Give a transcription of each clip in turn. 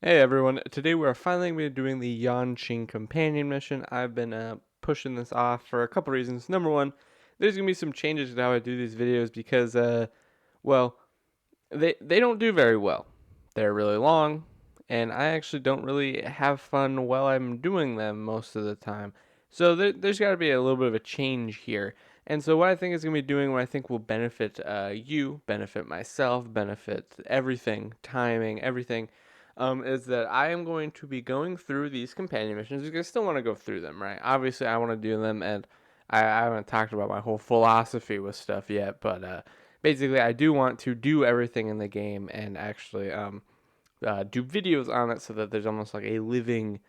Hey everyone, today we are finally going to be doing the YANQING companion mission. I've been pushing this off for a couple reasons. Number one, there's going to be some changes to how I do these videos because, well, they don't do very well. They're really long, and I actually don't really have fun while I'm doing them most of the time. So there's got to be a little bit of a change here. And so what I think is going to be doing, what I think will benefit you, benefit myself, benefit everything, timing, everything, is that I am going to be going through these companion missions because I still want to go through them, right? Obviously, I want to do them, and I haven't talked about my whole philosophy with stuff yet, but basically, I do want to do everything in the game and actually do videos on it so that there's almost like a living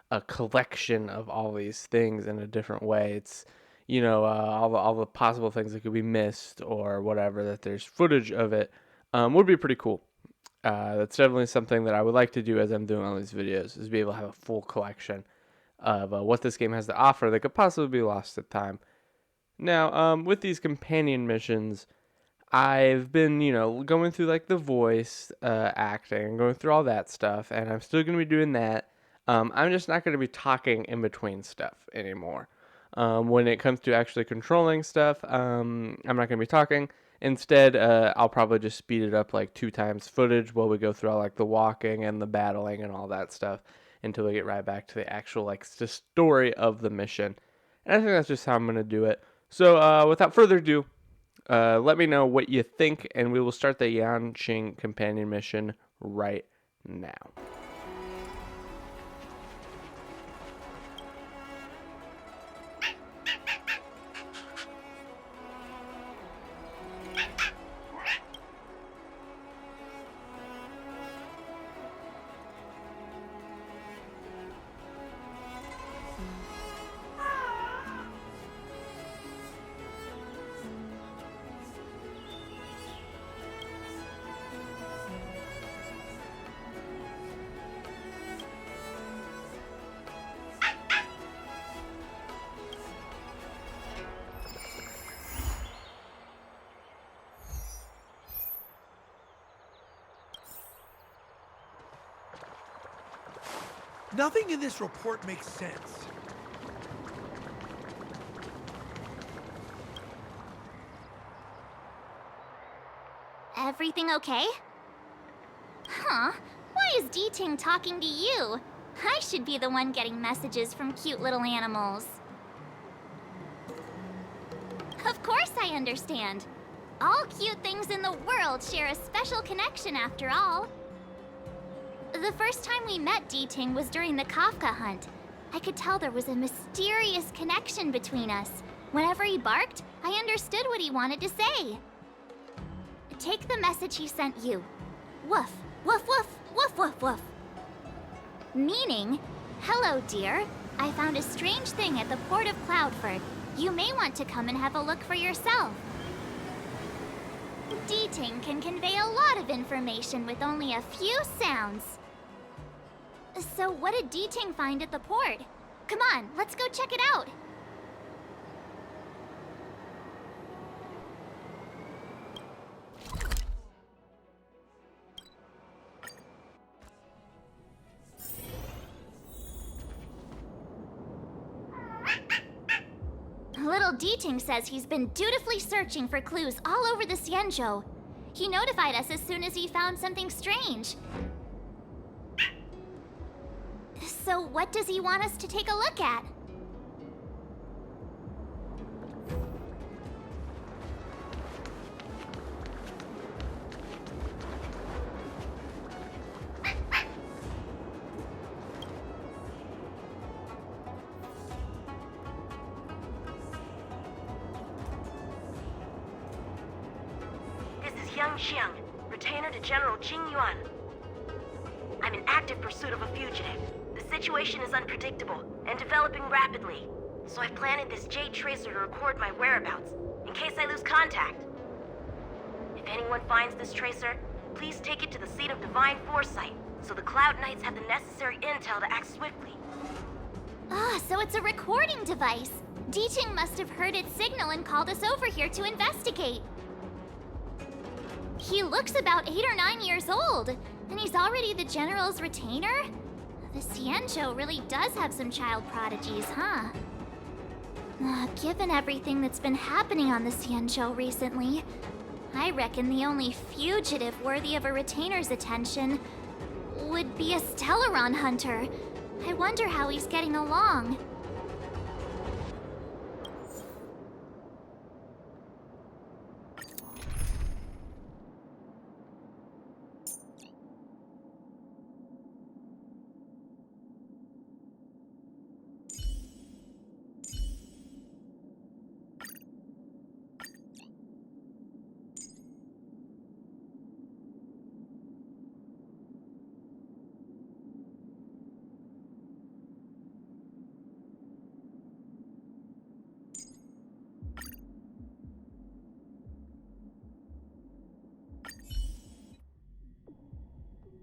a collection of all these things in a different way. It's all the possible things that could be missed or whatever, that there's footage of it, would be pretty cool. That's definitely something that I would like to do as I'm doing all these videos, is be able to have a full collection of what this game has to offer that could possibly be lost to time. Now, with these companion missions, I've been, going through like the voice acting, going through all that stuff, and I'm still going to be doing that. I'm just not going to be talking in between stuff anymore. When it comes to actually controlling stuff, I'm not going to be talking. Instead, I'll probably just speed it up like 2 times footage while we go through all like the walking and the battling and all that stuff until we get right back to the actual like the story of the mission. And I think that's just how I'm going to do it. So, without further ado, let me know what you think, and we will start the Yanqing companion mission right now. Nothing in this report makes sense. Everything okay? Huh? Why is D-Ting talking to you? I should be the one getting messages from cute little animals. Of course I understand. All cute things in the world share a special connection after all. The first time we met D-Ting was during the Kafka hunt. I could tell there was a mysterious connection between us. Whenever he barked, I understood what he wanted to say. Take the message he sent you. Woof, woof, woof, woof, woof, woof. Meaning, hello, dear. I found a strange thing at the port of Cloudford. You may want to come and have a look for yourself. D-Ting can convey a lot of information with only a few sounds. So what did D-Ting find at the port? Come on, let's go check it out. Little D-Ting says he's been dutifully searching for clues all over the Xianzhou. He notified us as soon as he found something strange. So what does he want us to take a look at? This is Yang Xiang, retainer to General Jing Yuan. I'm in active pursuit of a fugitive. The situation is unpredictable and developing rapidly, so I've planted this Jade Tracer to record my whereabouts in case I lose contact. If anyone finds this tracer, please take it to the seat of Divine Foresight so the Cloud Knights have the necessary intel to act swiftly. So it's a recording device. D-Ting must have heard its signal and called us over here to investigate. He looks about 8 or 9 years old. And he's already the General's retainer? The Xianzhou really does have some child prodigies, huh? Given everything that's been happening on the Xianzhou recently, I reckon the only fugitive worthy of a retainer's attention would be a Stellaron hunter. I wonder how he's getting along.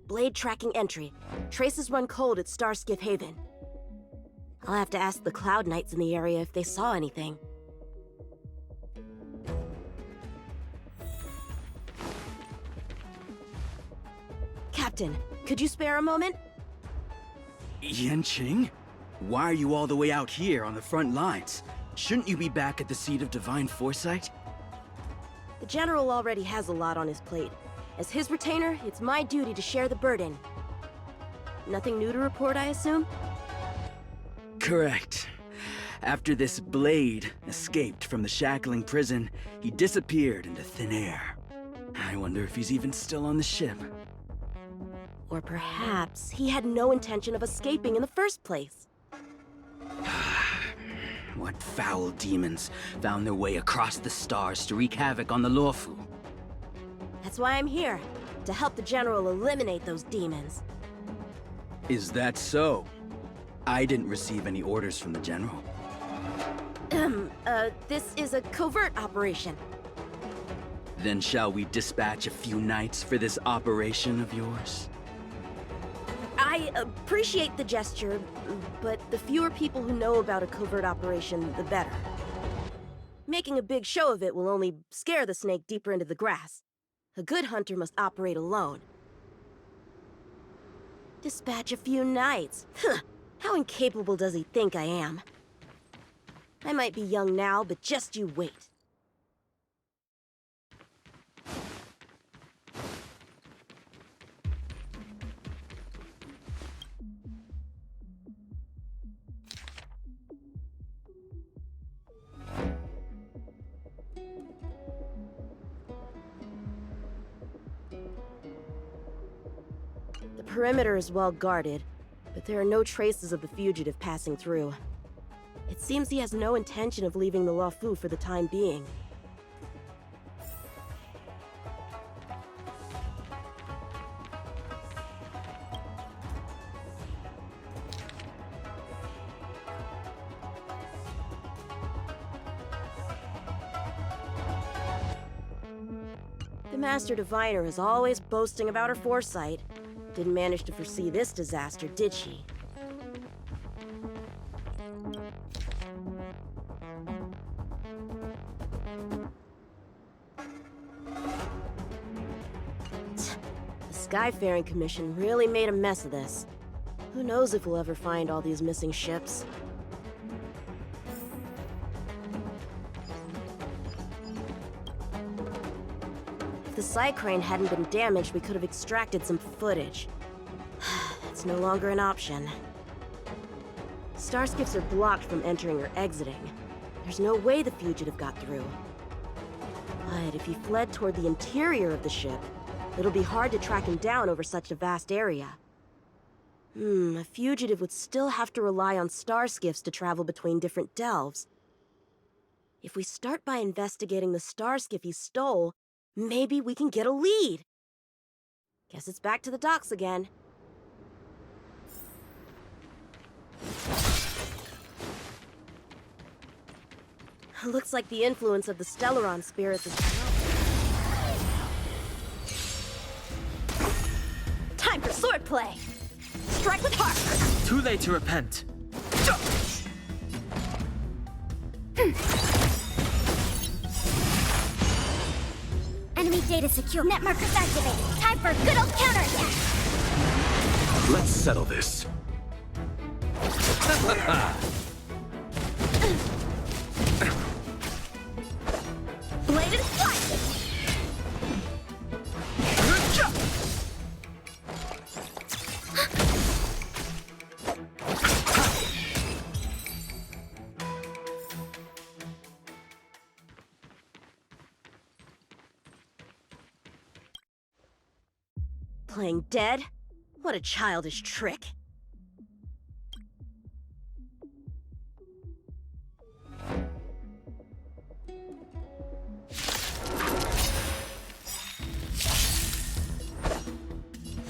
Blade tracking entry. Traces run cold at Starskiff Haven. I'll have to ask the Cloud Knights in the area if they saw anything. Captain, could you spare a moment? YANQING? Why are you all the way out here on the front lines? Shouldn't you be back at the seat of divine foresight? The General already has a lot on his plate. As his retainer, it's my duty to share the burden. Nothing new to report, I assume? Correct. After this Blade escaped from the shackling prison, he disappeared into thin air. I wonder if he's even still on the ship. Or perhaps he had no intention of escaping in the first place. What foul demons found their way across the stars to wreak havoc on the Luofu? That's why I'm here, to help the General eliminate those demons. Is that so? I didn't receive any orders from the General. This is a covert operation. Then shall we dispatch a few knights for this operation of yours? I appreciate the gesture, but the fewer people who know about a covert operation, the better. Making a big show of it will only scare the snake deeper into the grass. A good hunter must operate alone. Dispatch a few knights. Huh. How incapable does he think I am? I might be young now, but just you wait. The perimeter is well guarded, but there are no traces of the fugitive passing through. It seems he has no intention of leaving the Luofu for the time being. The Master Diviner is always boasting about her foresight. Didn't manage to foresee this disaster, did she? The Skyfaring Commission really made a mess of this. Who knows if we'll ever find all these missing ships? If the Psy Crane hadn't been damaged, we could have extracted some footage. It's no longer an option. Starskiffs are blocked from entering or exiting. There's no way the fugitive got through. But if he fled toward the interior of the ship, it'll be hard to track him down over such a vast area. A fugitive would still have to rely on starskiffs to travel between different delves. If we start by investigating the starskiff he stole, maybe we can get a lead. Guess it's back to the docks again. Looks like the influence of the Stellaron spirits is time for swordplay! Strike with heart! Too late to repent. Enemy data secure. Net markers activated. Time for a good old counterattack. Let's settle this. Bladed flight! Playing dead? What a childish trick.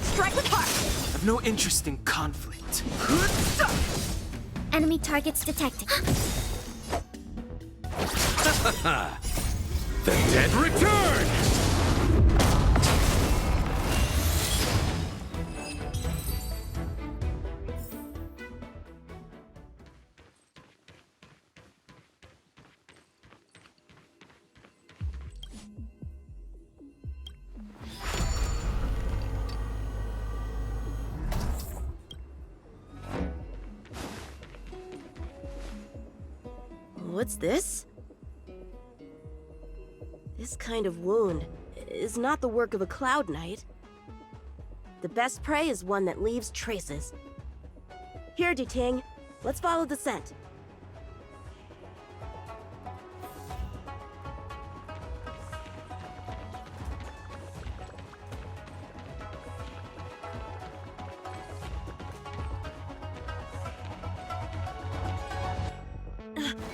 Strike with heart! I've no interest in conflict. Enemy targets detected. The dead return! What's this? This kind of wound is not the work of a Cloud Knight. The best prey is one that leaves traces. Here, Ting, let's follow the scent.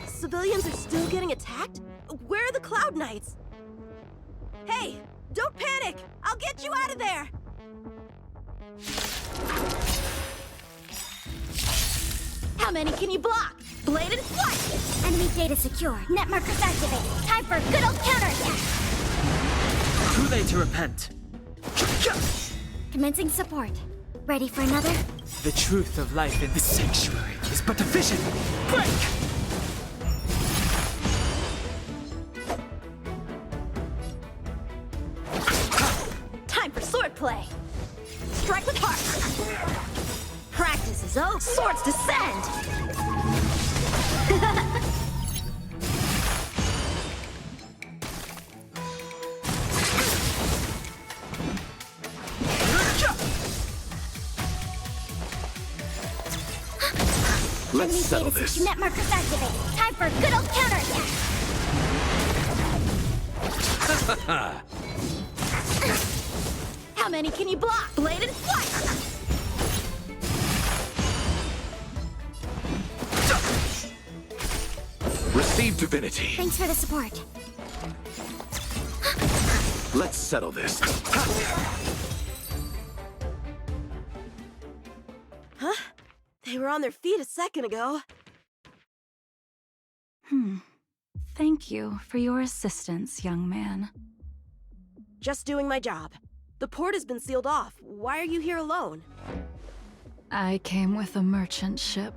Civilians are still getting attacked? Where are the Cloud Knights? Hey, don't panic! I'll get you out of there! How many can you block? Bladed flight! Enemy data secure. Net markers activated. Time for a good old counterattack. Too late to repent. Commencing support. Ready for another? The truth of life in this sanctuary is but a vision. Break! Time for swordplay! Strike with heart! Practice is over! Swords descend! Let's Enemy settle data this. net markers activated. Time for a good old counterattack. How many can you block? Bladed flight! Receive divinity. Thanks for the support. Let's settle this. Huh? They were on their feet a second ago. Thank you for your assistance, young man. Just doing my job. The port has been sealed off. Why are you here alone? I came with a merchant ship.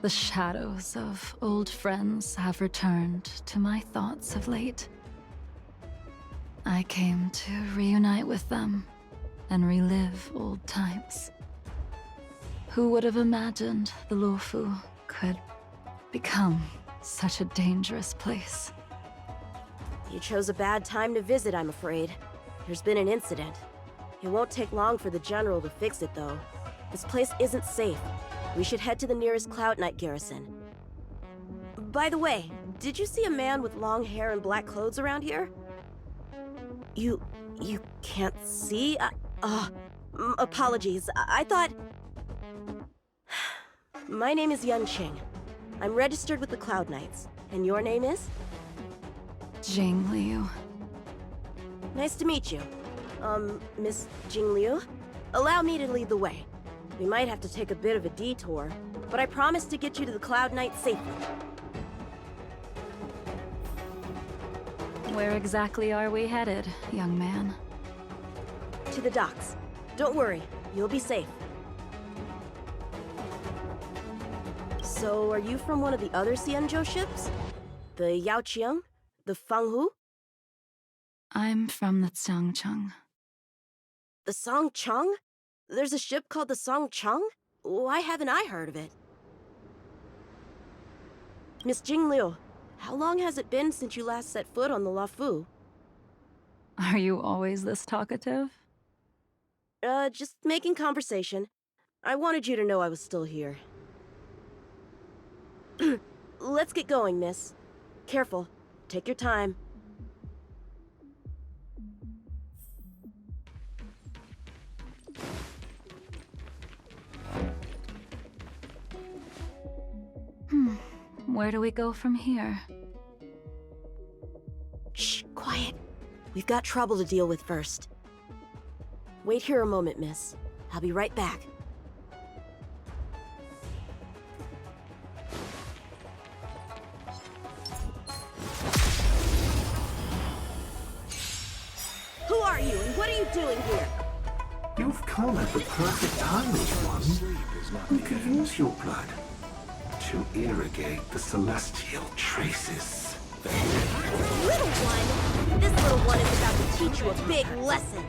The shadows of old friends have returned to my thoughts of late. I came to reunite with them and relive old times. Who would have imagined the Luofu could become such a dangerous place? You chose a bad time to visit, I'm afraid. There's been an incident. It won't take long for the General to fix it, though. This place isn't safe. We should head to the nearest Cloud Knight garrison. By the way, did you see a man with long hair and black clothes around here? You can't see? Apologies. I thought... My name is YANQING. I'm registered with the Cloud Knights. And your name is? Jing Liu. Nice to meet you. Miss Jing Liu? Allow me to lead the way. We might have to take a bit of a detour, but I promise to get you to the Cloud Knight safely. Where exactly are we headed, young man? To the docks. Don't worry, you'll be safe. So, are you from one of the other Xianzhou ships? The YANQING? The Fanghu? I'm from the Xiangcheng. The Songcheng? There's a ship called the Songcheng? Why haven't I heard of it? Miss Jingliu, how long has it been since you last set foot on the Luofu? Are you always this talkative? Just making conversation. I wanted you to know I was still here. Let's get going, miss. Careful. Take your time. Where do we go from here? Shh, quiet. We've got trouble to deal with first. Wait here a moment, miss. I'll be right back. Who are you, and what are you doing here? You've come at the perfect time, little one. We could use your blood to irrigate the celestial traces. Little one? This little one is about to teach you a big lesson.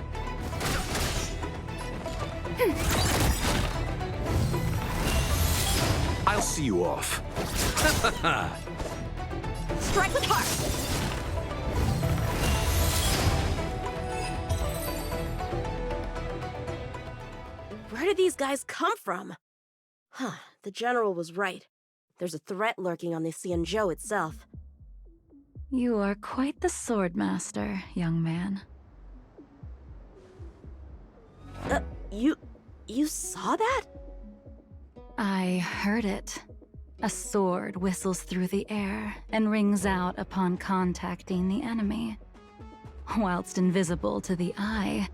I'll see you off. Strike with heart! Where did these guys come from? Huh, the general was right. There's a threat lurking on the Xianzhou itself. You are quite the sword master, young man. You saw that? I heard it. A sword whistles through the air and rings out upon contacting the enemy. Whilst invisible to the eye,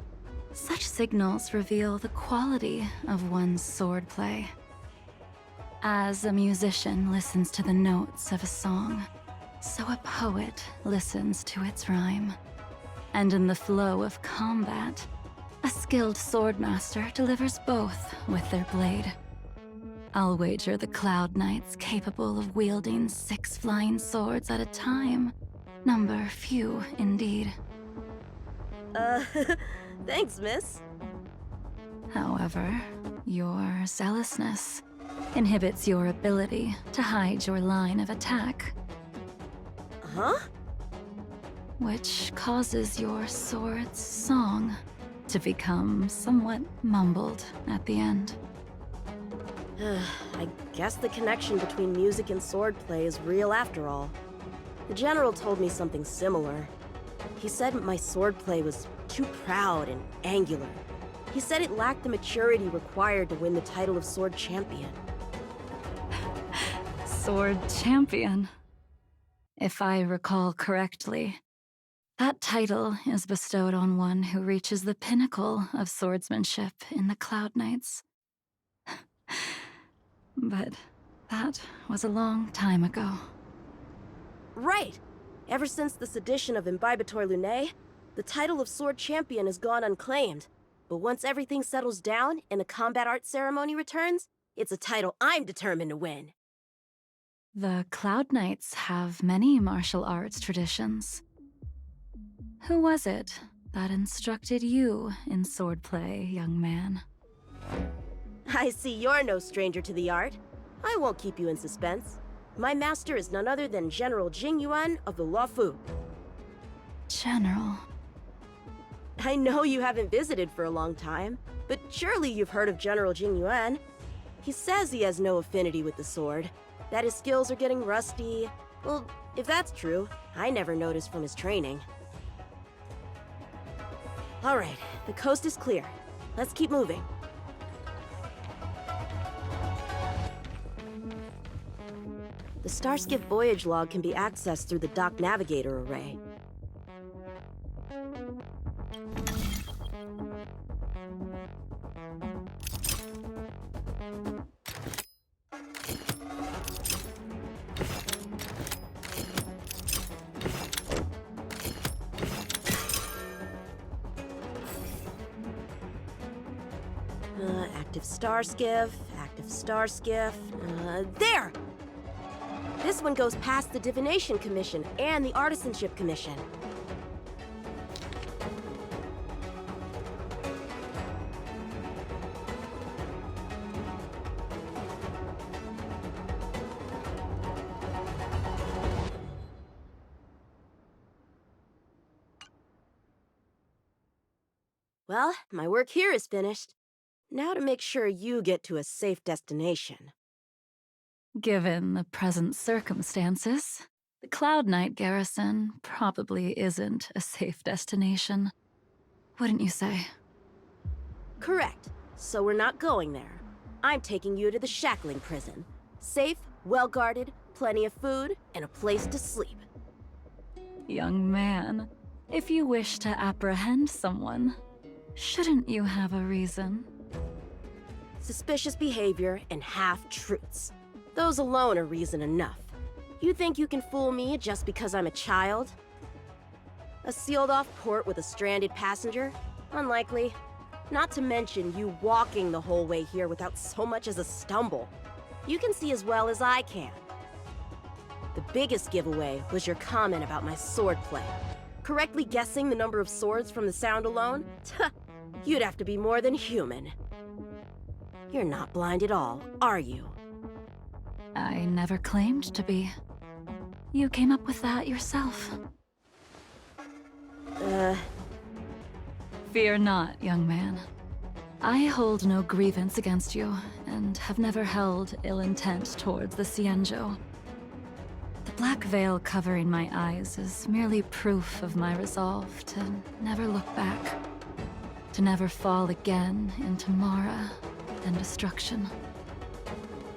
such signals reveal the quality of one's swordplay. As a musician listens to the notes of a song, so a poet listens to its rhyme. And in the flow of combat, a skilled swordmaster delivers both with their blade. I'll wager the Cloud Knights capable of wielding 6 flying swords at a time. Number few, indeed. Thanks, miss. However, your zealousness inhibits your ability to hide your line of attack, Huh? which causes your sword's song to become somewhat mumbled at the end. I guess the connection between music and swordplay is real after all. The general told me something similar. He said my swordplay was too proud and angular. He said it lacked the maturity required to win the title of Sword Champion. Sword Champion. If I recall correctly, that title is bestowed on one who reaches the pinnacle of swordsmanship in the Cloud Knights. But that was a long time ago. Right! Ever since the sedition of Imbibitor Lunae, the title of Sword Champion has gone unclaimed. But once everything settles down and the combat art ceremony returns, it's a title I'm determined to win. The Cloud Knights have many martial arts traditions. Who was it that instructed you in swordplay, young man? I see you're no stranger to the art. I won't keep you in suspense. My master is none other than General Jing Yuan of the Luofu. General. I know you haven't visited for a long time, but surely you've heard of General Jing Yuan. He says he has no affinity with the sword, that his skills are getting rusty. Well, if that's true, I never noticed from his training. All right, the coast is clear. Let's keep moving. The Starskiff voyage log can be accessed through the dock navigator array. Active Starskiff, active Starskiff, there! This one goes past the Divination Commission and the Artisanship Commission. Well, my work here is finished. Now to make sure you get to a safe destination. Given the present circumstances, the Cloud Knight garrison probably isn't a safe destination. Wouldn't you say? Correct. So we're not going there. I'm taking you to the shackling prison. Safe, well-guarded, plenty of food, and a place to sleep. Young man, if you wish to apprehend someone, shouldn't you have a reason? Suspicious behavior and half-truths. Those alone are reason enough. You think you can fool me just because I'm a child? A sealed-off port with a stranded passenger? Unlikely. Not to mention you walking the whole way here without so much as a stumble. You can see as well as I can. The biggest giveaway was your comment about my swordplay. Correctly guessing the number of swords from the sound alone? You'd have to be more than human. You're not blind at all, are you? I never claimed to be. You came up with that yourself. Fear not, young man. I hold no grievance against you, and have never held ill intent towards the Xianzhou. The black veil covering my eyes is merely proof of my resolve to never look back. To never fall again into Mara and destruction.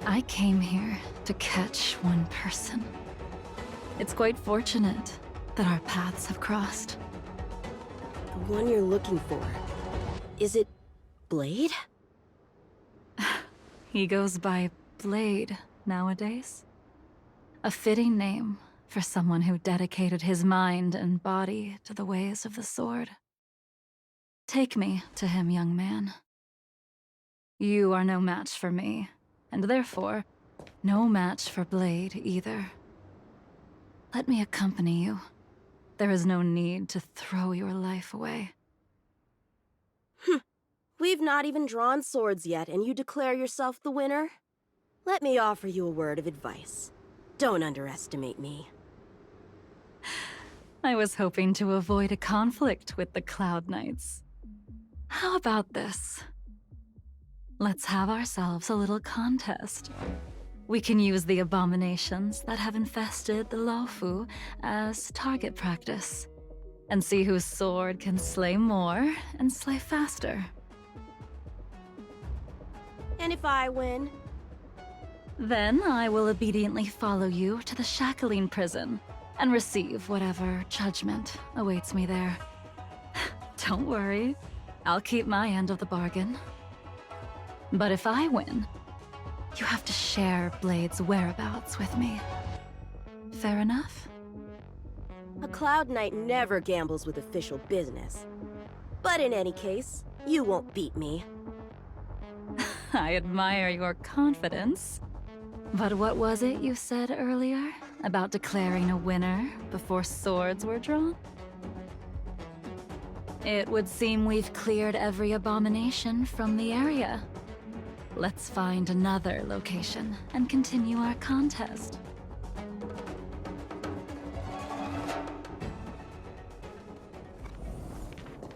I came here to catch one person. It's quite fortunate that our paths have crossed. The one you're looking for. Is it Blade? He goes by Blade nowadays. A fitting name for someone who dedicated his mind and body to the ways of the sword. Take me to him, young man. You are no match for me, and therefore, no match for Blade either. Let me accompany you. There is no need to throw your life away. We've not even drawn swords yet, and you declare yourself the winner? Let me offer you a word of advice. Don't underestimate me. I was hoping to avoid a conflict with the Cloud Knights. How about this? Let's have ourselves a little contest. We can use the abominations that have infested the Luofu as target practice, and see whose sword can slay more and slay faster. And if I win? Then I will obediently follow you to the shackling prison and receive whatever judgment awaits me there. Don't worry, I'll keep my end of the bargain. But if I win, you have to share Blade's whereabouts with me. Fair enough? A Cloud Knight never gambles with official business. But in any case, you won't beat me. I admire your confidence. But what was it you said earlier about declaring a winner before swords were drawn? It would seem we've cleared every abomination from the area. Let's find another location and continue our contest.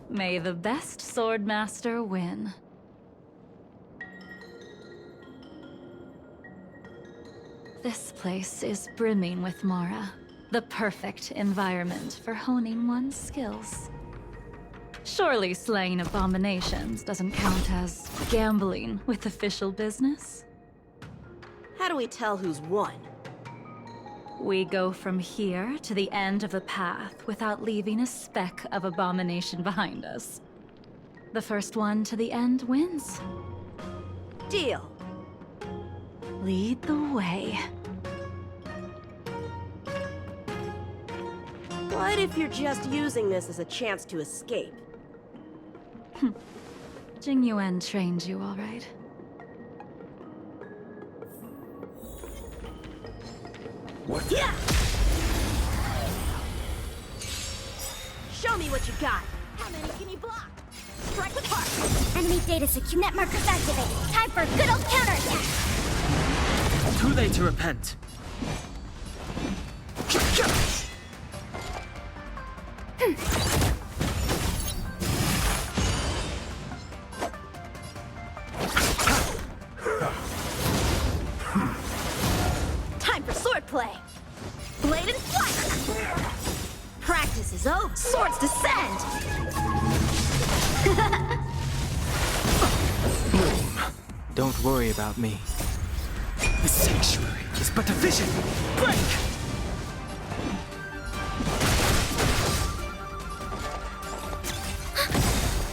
May the best swordmaster win. This place is brimming with Mara, the perfect environment for honing one's skills. Surely slaying abominations doesn't count as gambling with official business? How do we tell who's won? We go from here to the end of the path without leaving a speck of abomination behind us. The first one to the end wins. Deal. Lead the way. What if you're just using this as a chance to escape? Jing Yuan trained you all right. What? Yeah! Show me what you got. How many can you block? Strike with heart. Enemy data secure net markers activated. Time for a good old counterattack. Too late to repent. play. Blade and flight! Practice is over. Swords descend! Don't worry about me. The sanctuary is but a vision. Break!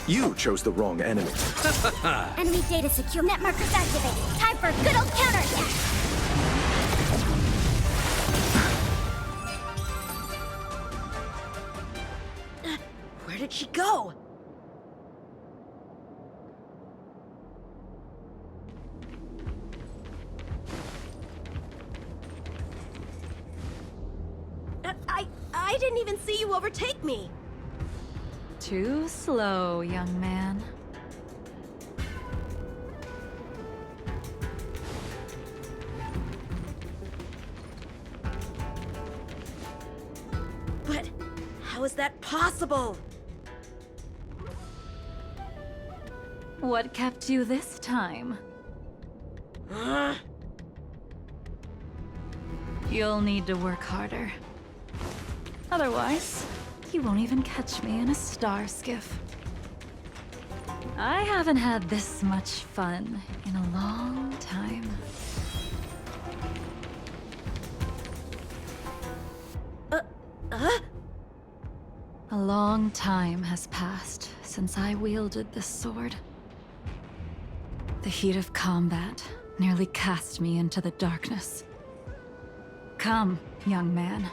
You chose the wrong enemy. Enemy data secure. Net markers activated. Time for a good old counterattack. Where did she go? I didn't even see you overtake me. Too slow, young man. But how is that possible? What kept you this time? You'll need to work harder. Otherwise, you won't even catch me in a star skiff. I haven't had this much fun in a long time. A long time has passed since I wielded this sword. The heat of combat nearly cast me into the darkness. Come, young man.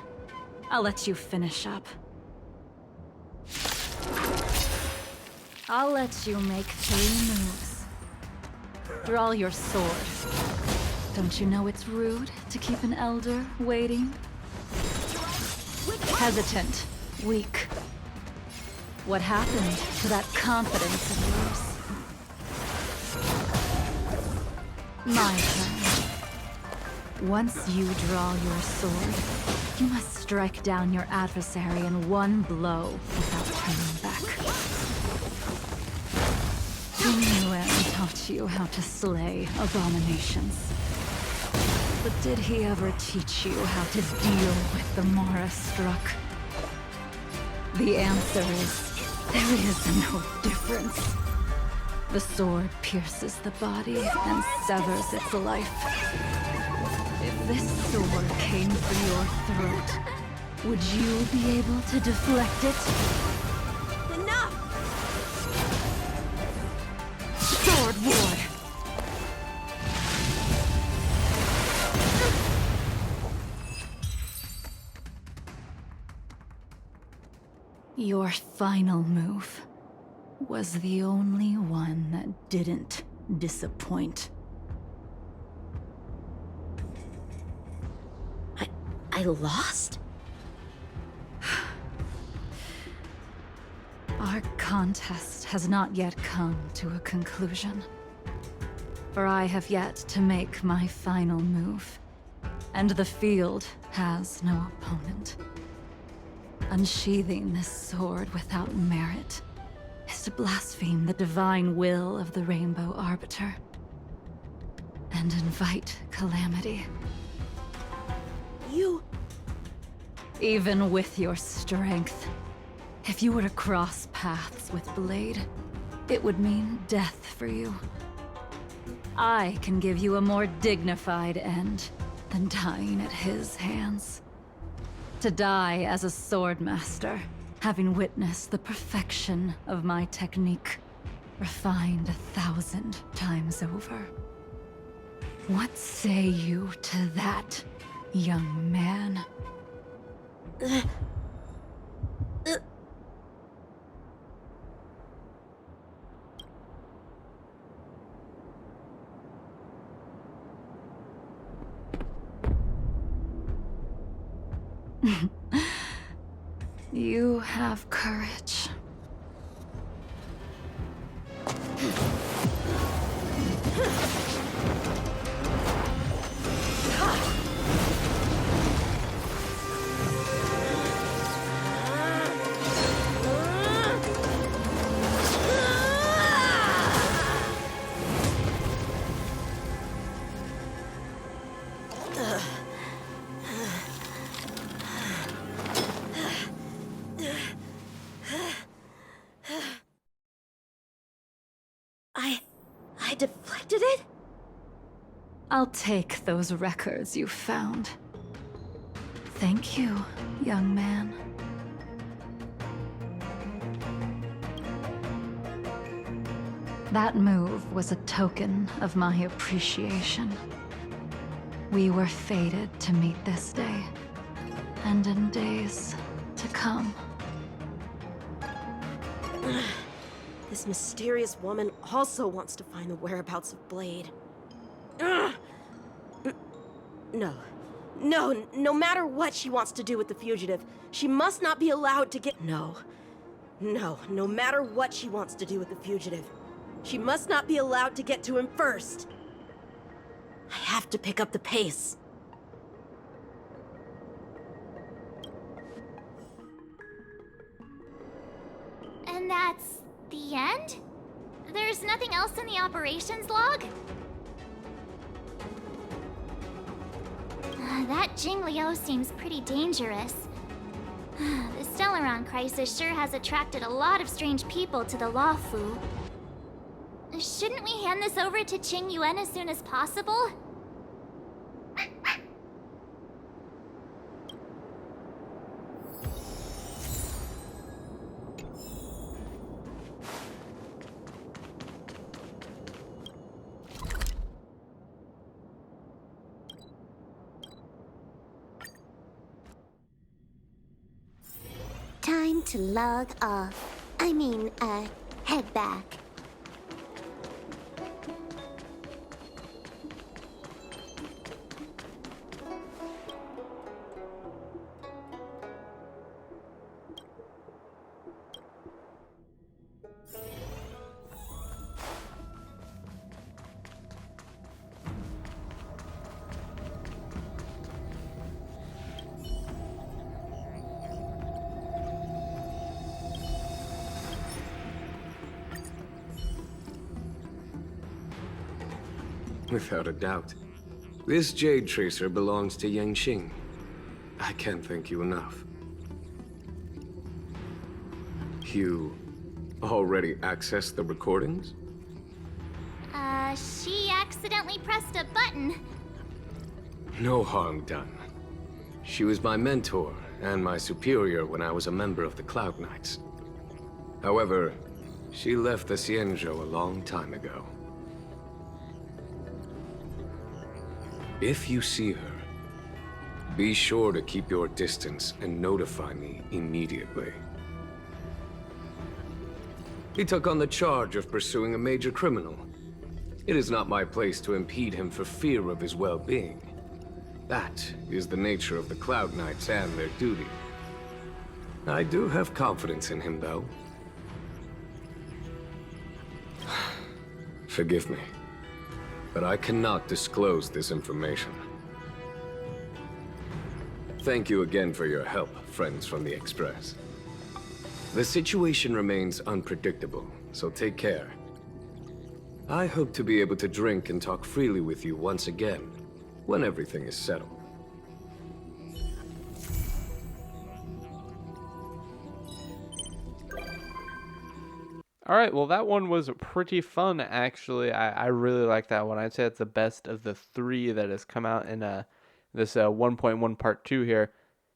I'll let you finish up. I'll let you make 3 moves. Draw your sword. Don't you know it's rude to keep an elder waiting? Hesitant, weak. What happened to that confidence of yours? My turn. Once you draw your sword, you must strike down your adversary in one blow without turning back. Yuan taught you how to slay abominations. But did he ever teach you how to deal with the Mara struck? The answer is, there is no difference. The sword pierces the body and severs its life. If this sword came for your throat, would you be able to deflect it? Enough! Sword Ward! Your final move was the only one that didn't disappoint. I lost? Our contest has not yet come to a conclusion. For I have yet to make my final move, and the field has no opponent. Unsheathing this sword without merit is to blaspheme the divine will of the Rainbow Arbiter and invite calamity. You... Even with your strength, if you were to cross paths with Blade, it would mean death for you. I can give you a more dignified end than dying at his hands. To die as a swordmaster, having witnessed the perfection of my technique, refined 1,000 times over. What say you to that, young man? You have courage. protected it? I'll take those records you found. Thank you, young man. That move was a token of my appreciation. We were fated to meet this day, and in days to come. This mysterious woman also wants to find the whereabouts of Blade. Ugh. No. No matter what she wants to do with the fugitive, she must not be allowed to get... No matter what she wants to do with the fugitive, she must not be allowed to get to him first. I have to pick up the pace. And that's the end? There's nothing else in the operations log? That Jing Liu seems pretty dangerous. The Stellaron crisis sure has attracted a lot of strange people to the Luofu. Shouldn't we hand this over to Qing Yuan as soon as possible? Time to log off. Head back. Without a doubt. This Jade Tracer belongs to YANQING. I can't thank you enough. You already accessed the recordings? She accidentally pressed a button. No harm done. She was my mentor and my superior when I was a member of the Cloud Knights. However, she left the Xianzhou a long time ago. If you see her, be sure to keep your distance and notify me immediately. He took on the charge of pursuing a major criminal. It is not my place to impede him for fear of his well-being. That is the nature of the Cloud Knights and their duty. I do have confidence in him, though. Forgive me, but I cannot disclose this information. Thank you again for your help, friends from the Express. The situation remains unpredictable, so take care. I hope to be able to drink and talk freely with you once again, when everything is settled. Alright, well that one was pretty fun actually. I really like that one. I'd say it's the best of the three that has come out in this 1.1 part 2 here.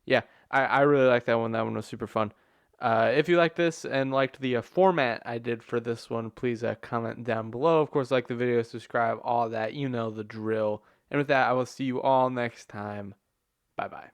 Yeah, I really like that one. That one was super fun. If you like this and liked the format I did for this one, please comment down below. Of course, like the video, subscribe, all that. You know the drill. And with that, I will see you all next time. Bye-bye.